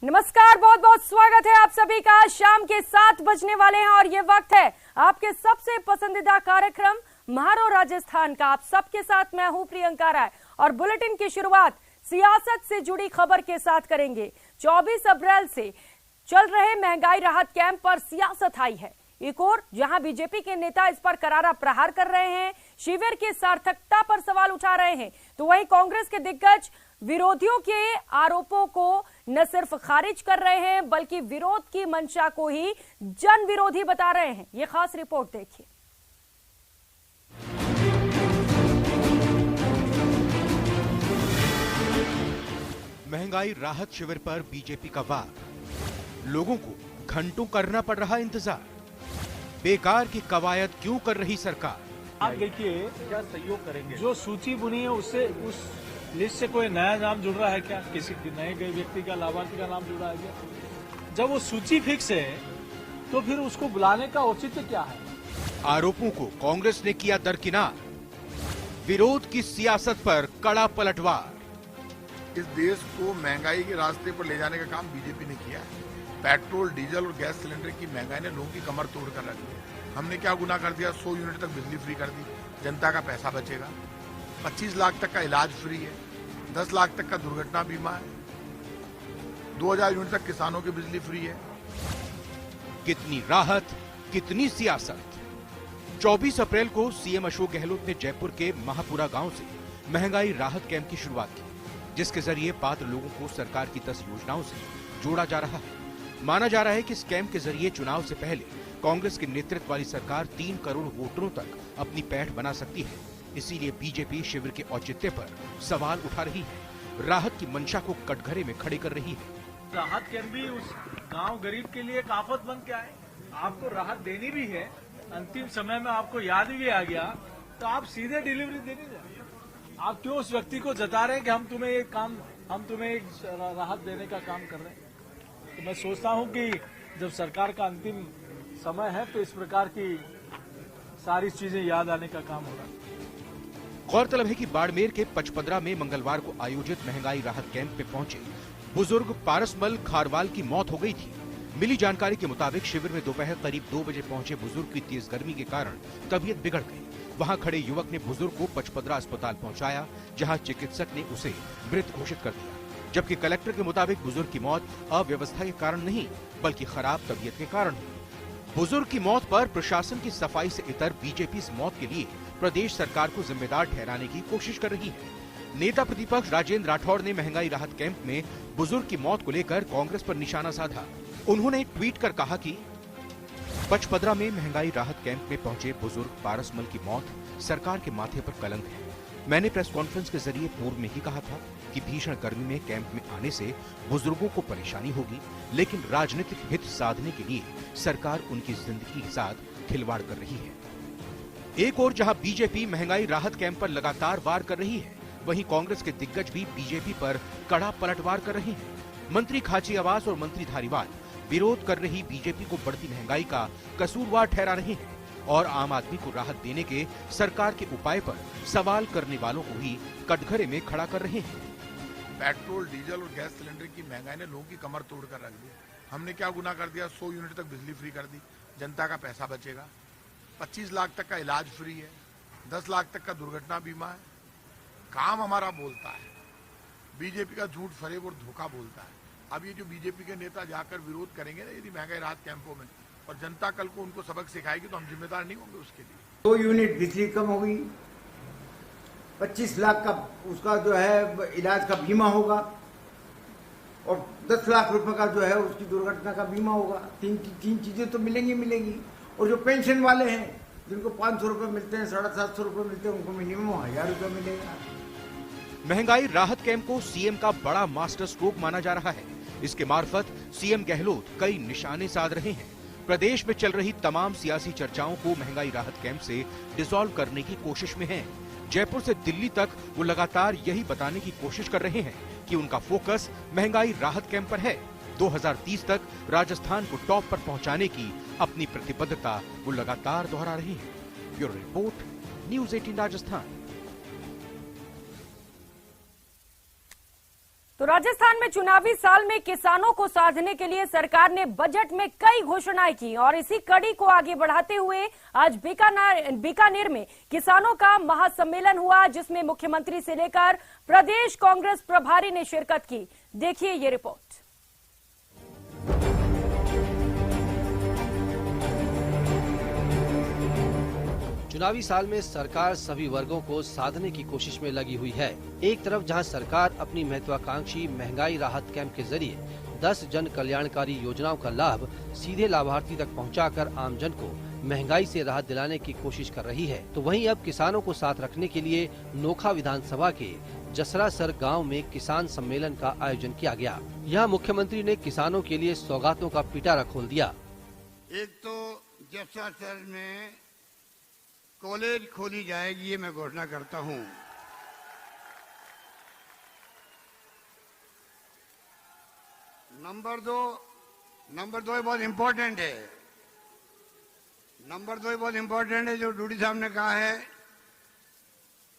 नमस्कार, बहुत बहुत स्वागत है आप सभी का। शाम के 7 बजने वाले हैं और ये वक्त है आपके सबसे पसंदीदा कार्यक्रम म्हारो राजस्थान का। आप सबके साथ मैं हूं प्रियंका राय और बुलेटिन की शुरुआत सियासत से जुड़ी खबर के साथ करेंगे। 24 अप्रैल से चल रहे महंगाई राहत कैंप पर सियासत आई है। एक और जहां बीजेपी के नेता इस पर करारा प्रहार कर रहे हैं, शिविर की सार्थकता पर सवाल उठा रहे हैं, तो वहीं कांग्रेस के दिग्गज विरोधियों के आरोपों को न सिर्फ खारिज कर रहे हैं बल्कि विरोध की मंशा को ही जन विरोधी बता रहे हैं। ये खास रिपोर्ट देखिए। महंगाई राहत शिविर पर बीजेपी का वार, लोगों को घंटों करना पड़ रहा इंतजार। बेकार की कवायद क्यों कर रही सरकार? आप देखिए क्या सहयोग करेंगे? जो सूची बुनी है उससे उस लिस्ट से कोई नया नाम जुड़ रहा है क्या? किसी नए गए व्यक्ति का, लाभार्थी का नाम जुड़ा है क्या? जब वो सूची फिक्स है तो फिर उसको बुलाने का औचित्य क्या है? आरोपों को कांग्रेस ने किया दरकिनार, विरोध की सियासत पर कड़ा पलटवार। इस देश को महंगाई के रास्ते पर ले जाने का काम बीजेपी ने किया है। पेट्रोल, डीजल और गैस सिलेंडर की महंगाई ने लोगों की कमर तोड़ कर रख दी। हमने क्या गुनाह कर दिया? 100 यूनिट तक बिजली फ्री कर दी, जनता का पैसा बचेगा। 25 लाख तक का इलाज फ्री है, 10 लाख तक का दुर्घटना बीमा है, 2000 यूनिट तक किसानों की बिजली फ्री है। कितनी राहत, कितनी सियासत। 24 अप्रैल को सीएम अशोक गहलोत ने जयपुर के महापुरा गांव से महंगाई राहत कैंप की शुरुआत की, जिसके जरिए पात्र लोगों को सरकार की 10 योजनाओं से जोड़ा जा रहा है। माना जा रहा है कि इस कैंप के जरिए चुनाव से पहले कांग्रेस के नेतृत्व वाली सरकार 3 करोड़ वोटरों तक अपनी पैठ बना सकती है। इसीलिए बीजेपी शिविर के औचित्य पर सवाल उठा रही है, राहत की मंशा को कटघरे में खड़े कर रही है। राहत कैंप भी उस गांव गरीब के लिए एक आफत बन के आए। आपको राहत देनी भी है, अंतिम समय में आपको याद भी आ गया तो आप सीधे डिलीवरी देने जाए। आप क्यों उस व्यक्ति को जता रहे हैं कि हम तुम्हें एक राहत देने का काम कर रहे हैं? तो मैं सोचता हूं कि जब सरकार का अंतिम समय है तो इस प्रकार की सारी चीजें याद आने का काम हो रहा है। गौरतलब है कि बाड़मेर के पचपदरा में मंगलवार को आयोजित महंगाई राहत कैंप में पहुंचे बुजुर्ग पारसमल खारवाल की मौत हो गई थी। मिली जानकारी के मुताबिक शिविर में दोपहर करीब 2 बजे पहुंचे बुजुर्ग की तेज गर्मी के कारण तबीयत बिगड़ गई। वहां खड़े युवक ने बुजुर्ग को पचपदरा अस्पताल पहुंचाया, जहां चिकित्सक ने उसे मृत घोषित कर दिया। जबकि कलेक्टर के मुताबिक बुजुर्ग की मौत अव्यवस्था के कारण नहीं बल्कि खराब तबीयत के कारण हुई। बुजुर्ग की मौत पर प्रशासन की सफाई से इतर बीजेपी इस मौत के लिए प्रदेश सरकार को जिम्मेदार ठहराने की कोशिश कर रही है। नेता प्रतिपक्ष राजेंद्र राठौड़ ने महंगाई राहत कैंप में बुजुर्ग की मौत को लेकर कांग्रेस पर निशाना साधा। उन्होंने ट्वीट कर कहा कि पचपदरा में महंगाई राहत कैंप में पहुंचे बुजुर्ग पारसमल की मौत सरकार के माथे पर कलंक है। मैंने प्रेस कॉन्फ्रेंस के जरिए पूर्व में ही कहा था कि भीषण गर्मी में कैंप में आने से बुजुर्गों को परेशानी होगी, लेकिन राजनीतिक हित साधने के लिए सरकार उनकी जिंदगी के साथ खिलवाड़ कर रही है। एक और जहां बीजेपी महंगाई राहत कैंप पर लगातार वार कर रही है, वहीं कांग्रेस के दिग्गज भी बीजेपी पर कड़ा पलटवार कर रहे हैं। मंत्री खाचरियावास और मंत्री धारीवाल विरोध कर रही बीजेपी को बढ़ती महंगाई का कसूरवार ठहरा रहे हैं और आम आदमी को राहत देने के सरकार के उपाय पर सवाल करने वालों को ही कटघरे में खड़ा कर रहे हैं। पेट्रोल, डीजल और गैस सिलेंडर की महंगाई ने लोगों की कमर तोड़ कर रख दी। हमने क्या गुनाह कर दिया? 100 यूनिट तक बिजली फ्री कर दी, जनता का पैसा बचेगा। 25 लाख तक का इलाज फ्री है, 10 लाख तक का दुर्घटना बीमा है। काम हमारा बोलता है, बीजेपी का झूठ, फरेब और धोखा बोलता है। अब ये जो बीजेपी के नेता जाकर विरोध करेंगे ना यदि महंगाई राहत कैंपों में, और जनता कल को उनको सबक सिखाएगी तो हम जिम्मेदार नहीं होंगे उसके लिए। 2 यूनिट बिजली कम होगी, 25 लाख का उसका जो है इलाज का बीमा होगा और 10 लाख रुपए का जो है उसकी दुर्घटना का बीमा होगा। तीन चीजें तो मिलेंगी। और जो पेंशन वाले हैं जिनको 500 रुपए मिलते हैं, 750 रुपए मिलते हैं, उनको मिनिमम 1000 रुपए मिलेगा। महंगाई राहत कैंप को सीएम का बड़ा मास्टर स्ट्रोक माना जा रहा है। इसके मार्फत सीएम गहलोत कई निशाने साध रहे हैं। प्रदेश में चल रही तमाम सियासी चर्चाओं को महंगाई राहत कैंप से डिसॉल्व करने की कोशिश में हैं। जयपुर से दिल्ली तक वो लगातार यही बताने की कोशिश कर रहे हैं कि उनका फोकस महंगाई राहत कैंप पर है। 2030 तक राजस्थान को टॉप पर पहुंचाने की अपनी प्रतिबद्धता वो लगातार दोहरा रहे हैं। Bureau report, news 18 Rajasthan. तो राजस्थान में चुनावी साल में किसानों को साधने के लिए सरकार ने बजट में कई घोषणाएं की और इसी कड़ी को आगे बढ़ाते हुए आज बीकानेर में किसानों का महासम्मेलन हुआ, जिसमें मुख्यमंत्री से लेकर प्रदेश कांग्रेस प्रभारी ने शिरकत की। देखिए ये रिपोर्ट। चुनावी साल में सरकार सभी वर्गों को साधने की कोशिश में लगी हुई है। एक तरफ जहां सरकार अपनी महत्वाकांक्षी महंगाई राहत कैंप के जरिए 10 जन कल्याणकारी योजनाओं का लाभ सीधे लाभार्थी तक पहुंचाकर आमजन को महंगाई से राहत दिलाने की कोशिश कर रही है, तो वहीं अब किसानों को साथ रखने के लिए नोखा विधानसभा के जसरासर गांव में किसान सम्मेलन का आयोजन किया गया। यहाँ मुख्यमंत्री ने किसानों के लिए सौगातों का पिटारा खोल दिया। एक तो जसरासर में कॉलेज खोली जाएगी, ये मैं घोषणा करता हूं। नंबर दो बहुत इम्पोर्टेंट है। जो डूडी साहब ने कहा है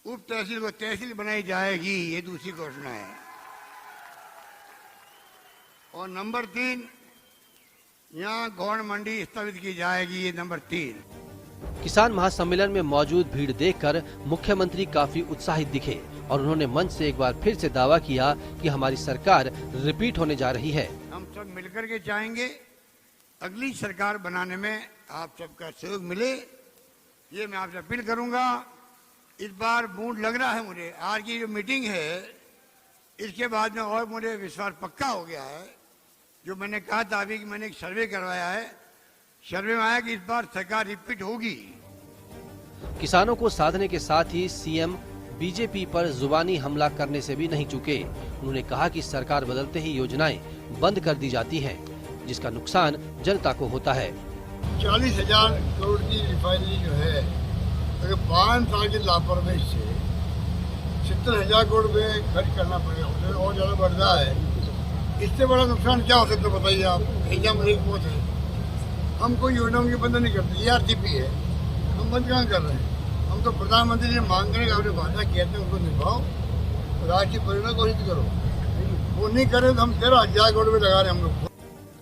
उप तहसील को तहसील बनाई जाएगी, ये दूसरी घोषणा है। और नंबर 3, यहाँ गौण मंडी स्थापित की जाएगी, ये नंबर 3। किसान महासम्मेलन में मौजूद भीड़ देखकर मुख्यमंत्री काफी उत्साहित दिखे और उन्होंने मंच से एक बार फिर से दावा किया कि हमारी सरकार रिपीट होने जा रही है। हम सब मिलकर के चाहेंगे अगली सरकार बनाने में आप सबका सहयोग मिले, ये मैं आपसे अपील करूंगा। इस बार मूड लग रहा है मुझे, आज की जो मीटिंग है इसके बाद में और मुझे विश्वास पक्का हो गया है। जो मैंने कहा था अभी कि मैंने एक सर्वे करवाया है, सर्वे में आया कि इस बार सरकार रिपीट होगी। किसानों को साधने के साथ ही सीएम बीजेपी पर जुबानी हमला करने से भी नहीं चूके। उन्होंने कहा कि सरकार बदलते ही योजनाएं बंद कर दी जाती हैं, जिसका नुकसान जनता को होता है। 40,000 करोड़ की रिफाइनरी जो है, अगर 5 साल की लापरवाही से 70,000 करोड़ में खर्च करना पड़ेगा, उसमें और ज्यादा बढ़ रहा है। इससे बड़ा नुकसान क्या हो सकता है बताइए आप। एग्जाम एक बहुत है, हम कोई योजनाओं की बंद नहीं करते, ERCP है, हम बंद कहाँ कर रहे हैं। हम तो प्रधानमंत्री ने मांग करें, आपने वादा किया था उनको निभाओ, राष्ट्रीय परियोजना घोषित करो। वो नहीं करे तो हम 13,000 करोड़ में लगा रहे हम लोग।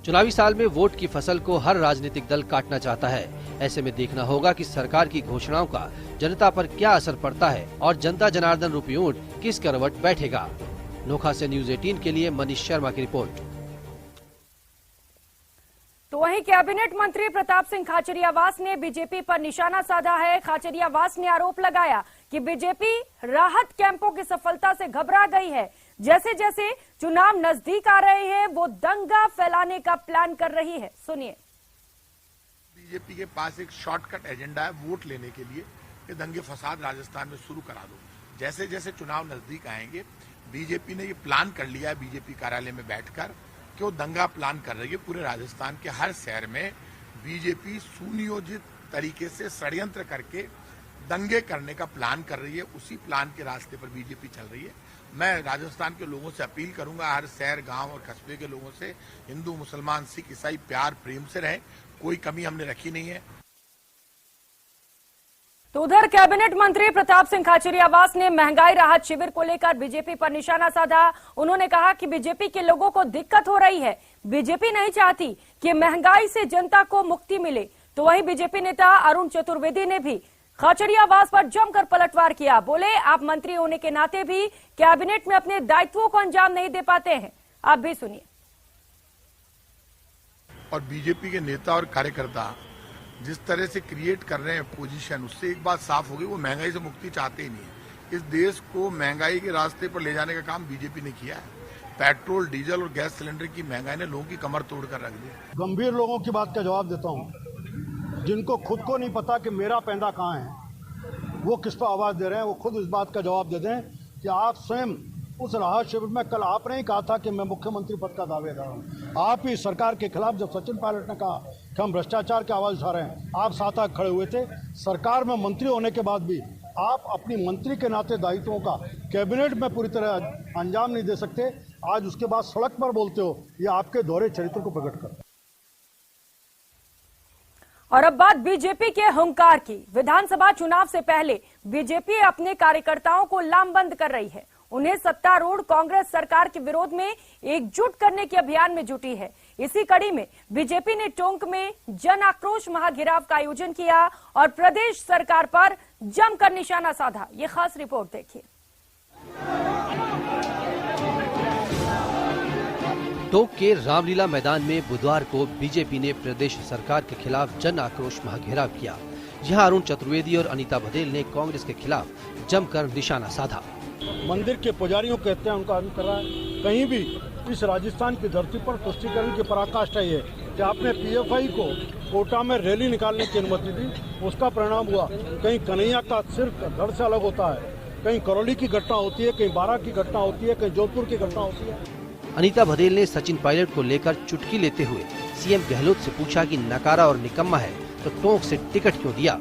चुनावी साल में वोट की फसल को हर राजनीतिक दल काटना चाहता है। ऐसे में देखना होगा कि सरकार की घोषणाओं का जनता पर क्या असर पड़ता है और जनता जनार्दन रूपी ऊंट किस करवट बैठेगा। नोखा से न्यूज़ 18 के लिए मनीष शर्मा की रिपोर्ट। तो वहीं कैबिनेट मंत्री प्रताप सिंह खाचरियावास ने बीजेपी पर निशाना साधा है। खाचरियावास ने आरोप लगाया कि बीजेपी राहत कैंपों की सफलता से घबरा गई है। जैसे जैसे चुनाव नजदीक आ रहे हैं, वो दंगा फैलाने का प्लान कर रही है। सुनिए। बीजेपी के पास एक शॉर्टकट एजेंडा है वोट लेने के लिए कि दंगे फसाद राजस्थान में शुरू करा दो। जैसे जैसे चुनाव नजदीक आएंगे, बीजेपी ने ये प्लान कर लिया है बीजेपी कार्यालय में बैठकर कि वो दंगा प्लान कर रही है। पूरे राजस्थान के हर शहर में बीजेपी सुनियोजित तरीके से षड्यंत्र करके दंगे करने का प्लान कर रही है। उसी प्लान के रास्ते पर बीजेपी चल रही है। मैं राजस्थान के लोगों से अपील करूंगा, हर शहर गांव और कस्बे के लोगों से, हिंदू मुसलमान सिख ईसाई प्यार प्रेम से रहें, कोई कमी हमने रखी नहीं है। तो उधर कैबिनेट मंत्री प्रताप सिंह खाचरियावास ने महंगाई राहत शिविर को लेकर बीजेपी पर निशाना साधा। उन्होंने कहा कि बीजेपी के लोगों को दिक्कत हो रही है, बीजेपी नहीं चाहती कि महंगाई से जनता को मुक्ति मिले। तो वहीं बीजेपी नेता अरुण चतुर्वेदी ने भी खाचरियावास पर जमकर पलटवार किया। बोले, आप मंत्री होने के नाते भी कैबिनेट में अपने दायित्वों को अंजाम नहीं दे पाते हैं। आप भी सुनिए। और बीजेपी के नेता और कार्यकर्ता जिस तरह से क्रिएट कर रहे हैं पोजीशन, उससे एक बात साफ होगी, वो महंगाई से मुक्ति चाहते ही नहीं है। इस देश को महंगाई के रास्ते पर ले जाने का काम बीजेपी ने किया है। पेट्रोल डीजल और गैस सिलेंडर की महंगाई ने लोगों की कमर तोड़कर रख दी। गंभीर लोगों की बात का जवाब देता हूं, जिनको खुद को नहीं पता कि मेरा पैंदा कहां है, वो किस पर आवाज दे रहे हैं, वो खुद इस बात का जवाब दे दें कि आप स्वयं उस राहत शिविर में, कल आपने ही कहा था कि मैं मुख्यमंत्री पद का दावेदार हूं। आप ही सरकार के खिलाफ जब सचिन पायलट ने कहा कि हम भ्रष्टाचार की आवाज उठा रहे हैं, आप साथ आग खड़े हुए थे। सरकार में मंत्री होने के बाद भी आप अपनी मंत्री के नाते दायित्वों का कैबिनेट में पूरी तरह अंजाम नहीं दे सकते। आज उसके बाद सड़क पर बोलते हो, ये आपके दोहरे चरित्र को प्रकट करता है। और अब बात बीजेपी के हुंकार की। विधानसभा चुनाव से पहले बीजेपी अपने कार्यकर्ताओं को लामबंद कर रही है। उन्हें सत्तारूढ़ कांग्रेस सरकार के विरोध में एकजुट करने के अभियान में जुटी है। इसी कड़ी में बीजेपी ने टोंक में जन आक्रोश महाघेराव का आयोजन किया और प्रदेश सरकार पर जमकर निशाना साधा। ये खास रिपोर्ट देखिए। टोंक के रामलीला मैदान में बुधवार को बीजेपी ने प्रदेश सरकार के खिलाफ जन आक्रोश महाघेराव किया। जहां अरुण चतुर्वेदी और अनीता बघेल ने कांग्रेस के खिलाफ जमकर निशाना साधा। मंदिर के पुजारियों के हत्या उनका आरोप कर रहा है। कहीं भी इस राजस्थान की धरती पर तुष्टीकरण की पराकाष्ठा है कि आपने पीएफआई को कोटा में रैली निकालने की अनुमति दी, उसका परिणाम हुआ कहीं कन्हैया का सिर धड़ से अलग होता है, कहीं करौली की घटना होती है, कहीं बारा की घटना होती है, कहीं जोधपुर की घटना होती है। अनीता बघेल ने सचिन पायलट को लेकर चुटकी लेते हुए सीएम गहलोत से पूछा कि नकारा और निकम्मा है तो टोंक से टिकट क्यों दिया।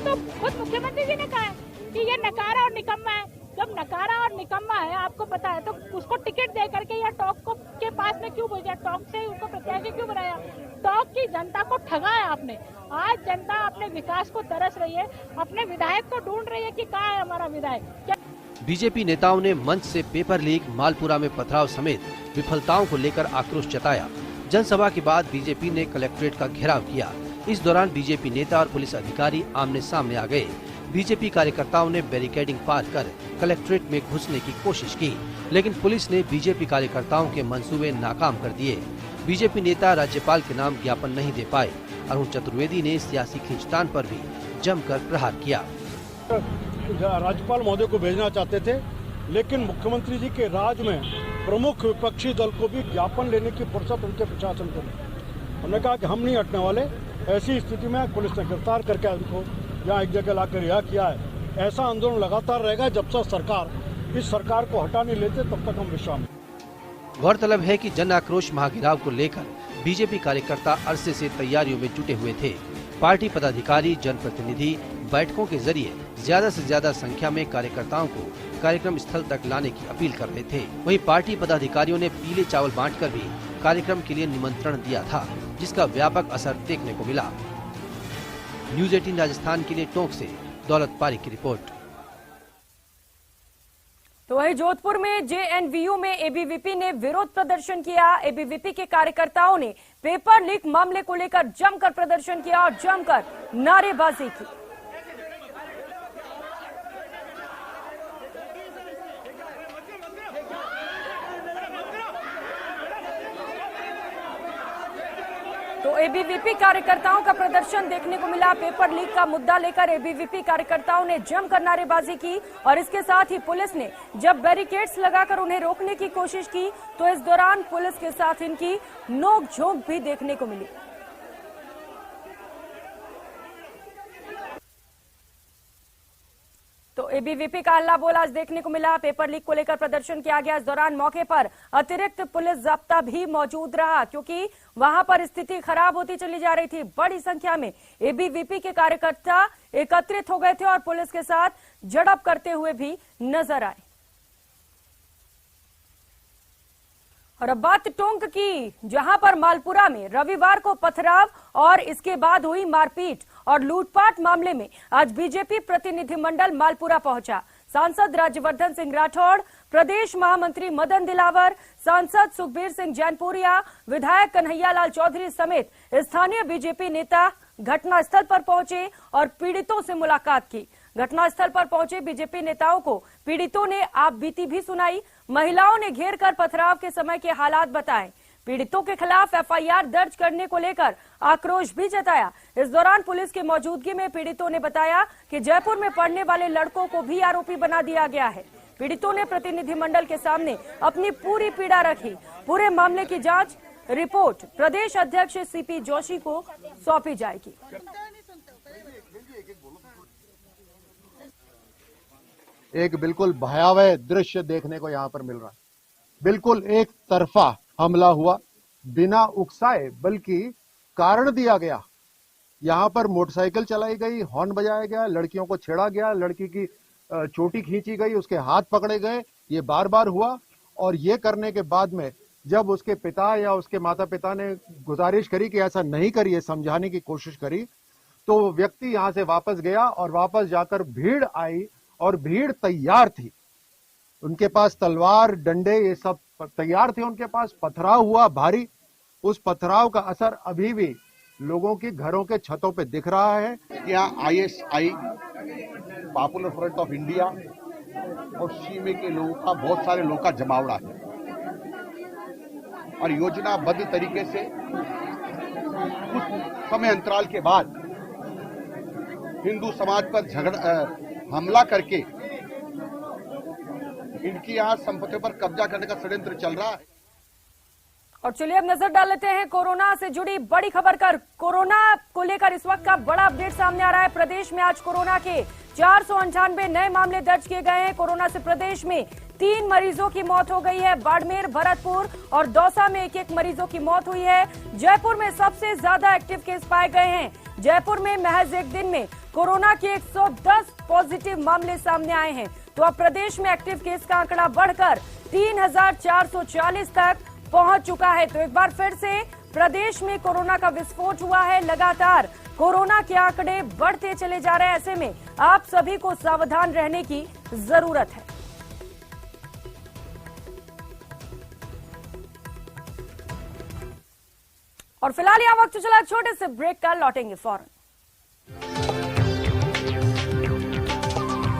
तो खुद मुख्यमंत्री जी ने कहा है कि ये नकारा और निकम्मा है। जब नकारा और निकम्मा है, आपको पता है, तो उसको टिकट दे करके या टोंक को के पास में क्यों भेजा, टोंक से उसको प्रत्याशी क्यों बनाया? टोंक की जनता को ठगा है आपने। आज जनता अपने विकास को तरस रही है, अपने विधायक को ढूंढ रही है कि कहाँ है हमारा विधायक। बीजेपी नेताओं ने मंच से पेपर लीक, मालपुरा में पथराव समेत विफलताओं को लेकर आक्रोश जताया। जनसभा के बाद बीजेपी ने कलेक्ट्रेट का घेराव किया। इस दौरान बीजेपी नेता और पुलिस अधिकारी आमने सामने आ गए। बीजेपी कार्यकर्ताओं ने बैरिकेडिंग पार कर कलेक्ट्रेट में घुसने की कोशिश की, लेकिन पुलिस ने बीजेपी कार्यकर्ताओं के मंसूबे नाकाम कर दिए। बीजेपी नेता राज्यपाल के नाम ज्ञापन नहीं दे पाए। अरुण चतुर्वेदी ने सियासी खींचतान पर भी जमकर प्रहार किया। राज्यपाल महोदय को भेजना चाहते थे, लेकिन मुख्यमंत्री जी के राज में प्रमुख विपक्षी दल को भी ज्ञापन लेने की फुर्सत उनके प्रशासन को नहीं। उन्होंने कहा कि हम नहीं हटने वाले। ऐसी स्थिति में पुलिस ने गिरफ्तार करके उनको यहाँ एक जगह लाकर रिहा किया है। ऐसा आंदोलन लगातार रहेगा जब तक सरकार इस सरकार को हटा नहीं लेते, तब तक हम विश्राम। गौरतलब है कि जन आक्रोश महाघेराव को लेकर बीजेपी कार्यकर्ता अरसे से तैयारियों में जुटे हुए थे। पार्टी पदाधिकारी, जनप्रतिनिधि बैठकों के जरिए ज्यादा से ज्यादा संख्या में कार्यकर्ताओं को कार्यक्रम स्थल तक लाने की अपील कर रहे थे। वहीं पार्टी पदाधिकारियों ने पीले चावल बांटकर भी कार्यक्रम के लिए निमंत्रण दिया था, जिसका व्यापक असर देखने को मिला। न्यूज़ 18 राजस्थान के लिए टोंक से दौलत पारिक की रिपोर्ट। तो वहीं जोधपुर में जेएनवीयू में एबीवीपी ने विरोध प्रदर्शन किया। एबीवीपी के कार्यकर्ताओं ने पेपर लीक मामले को लेकर जमकर प्रदर्शन किया और जमकर नारेबाजी की। तो एबीवीपी कार्यकर्ताओं का प्रदर्शन देखने को मिला। पेपर लीक का मुद्दा लेकर एबीवीपी कार्यकर्ताओं ने जमकर नारेबाजी की और इसके साथ ही पुलिस ने जब बैरिकेड्स लगाकर उन्हें रोकने की कोशिश की तो इस दौरान पुलिस के साथ इनकी नोकझोंक भी देखने को मिली। तो एबीवीपी का हल्ला बोल आज देखने को मिला। पेपर लीक को लेकर प्रदर्शन किया गया। इस दौरान मौके पर अतिरिक्त पुलिस जब्ता भी मौजूद रहा, क्योंकि वहां पर स्थिति खराब होती चली जा रही थी। बड़ी संख्या में एबीवीपी के कार्यकर्ता एकत्रित हो गए थे और पुलिस के साथ झड़प करते हुए भी नजर आए। और अब बात टोंक की, जहां पर मालपुरा में रविवार को पथराव और इसके बाद हुई मारपीट और लूटपाट मामले में आज बीजेपी प्रतिनिधिमंडल मालपुरा पहुंचा। सांसद राज्यवर्धन सिंह राठौड़, प्रदेश महामंत्री मदन दिलावर, सांसद सुखबीर सिंह जैनपुरिया, विधायक कन्हैयालाल चौधरी समेत स्थानीय बीजेपी नेता घटनास्थल पर पहुंचे और पीड़ितों से मुलाकात की। घटनास्थल पर पहुंचे बीजेपी नेताओं को पीड़ितों ने आप बीती भी सुनाई। महिलाओं ने घेर कर पथराव के समय के हालात बताए। पीड़ितों के खिलाफ एफआईआर दर्ज करने को लेकर आक्रोश भी जताया। इस दौरान पुलिस की मौजूदगी में पीड़ितों ने बताया कि जयपुर में पढ़ने वाले लड़कों को भी आरोपी बना दिया गया है। पीड़ितों ने प्रतिनिधिमंडल के सामने अपनी पूरी पीड़ा रखी। पूरे मामले की जांच रिपोर्ट प्रदेश अध्यक्ष सीपी जोशी को सौंपी जाएगी। एक बिल्कुल भयावह दृश्य देखने को यहाँ पर मिल रहा है। बिल्कुल एक तरफा हमला हुआ, बिना उकसाए बल्कि कारण दिया गया। यहाँ पर मोटरसाइकिल चलाई गई, हॉर्न बजाया गया, लड़कियों को छेड़ा गया, लड़की की चोटी खींची गई, उसके हाथ पकड़े गए। ये बार बार हुआ और ये करने के बाद में जब उसके पिता या उसके माता पिता ने गुजारिश करी कि ऐसा नहीं करिए, समझाने की कोशिश करी, तो वो व्यक्ति यहाँ से वापस गया और वापस जाकर भीड़ आई और भीड़ तैयार थी उनके पास तलवार डंडे ये सब तैयार थे, उनके पास पथराव हुआ भारी। उस पथराव का असर अभी भी लोगों की घरों के छतों पे दिख रहा है। यहाँ ISI popular front of India और सीमे के लोगों का, बहुत सारे लोगों का जमावड़ा है और योजनाबद्ध तरीके से कुछ समय अंतराल के बाद हिंदू समाज पर हमला करके इनकी यहाँ संपत्तियों पर कब्जा करने का षड्यंत्र चल रहा है। और चलिए अब नजर डाल लेते हैं कोरोना से जुड़ी बड़ी खबर कर। कोरोना को लेकर इस वक्त का बड़ा अपडेट सामने आ रहा है। प्रदेश में आज कोरोना के 498 नए मामले दर्ज किए गए हैं। कोरोना से प्रदेश में 3 मरीजों की मौत हो गई है। बाड़मेर, भरतपुर और दौसा में एक मरीजों की मौत हुई है। जयपुर में सबसे ज्यादा एक्टिव केस पाए गए हैं। जयपुर में महज एक दिन में कोरोना के 110 पॉजिटिव मामले सामने आए हैं। तो अब प्रदेश में एक्टिव केस का आंकड़ा बढ़कर 3440 तक पहुंच चुका है। तो एक बार फिर से प्रदेश में कोरोना का विस्फोट हुआ है। लगातार कोरोना के आंकड़े बढ़ते चले जा रहे हैं। ऐसे में आप सभी को सावधान रहने की जरूरत है। और फिलहाल यहां वक्त चला छोटे से ब्रेक का, लौटेंगे फौरन।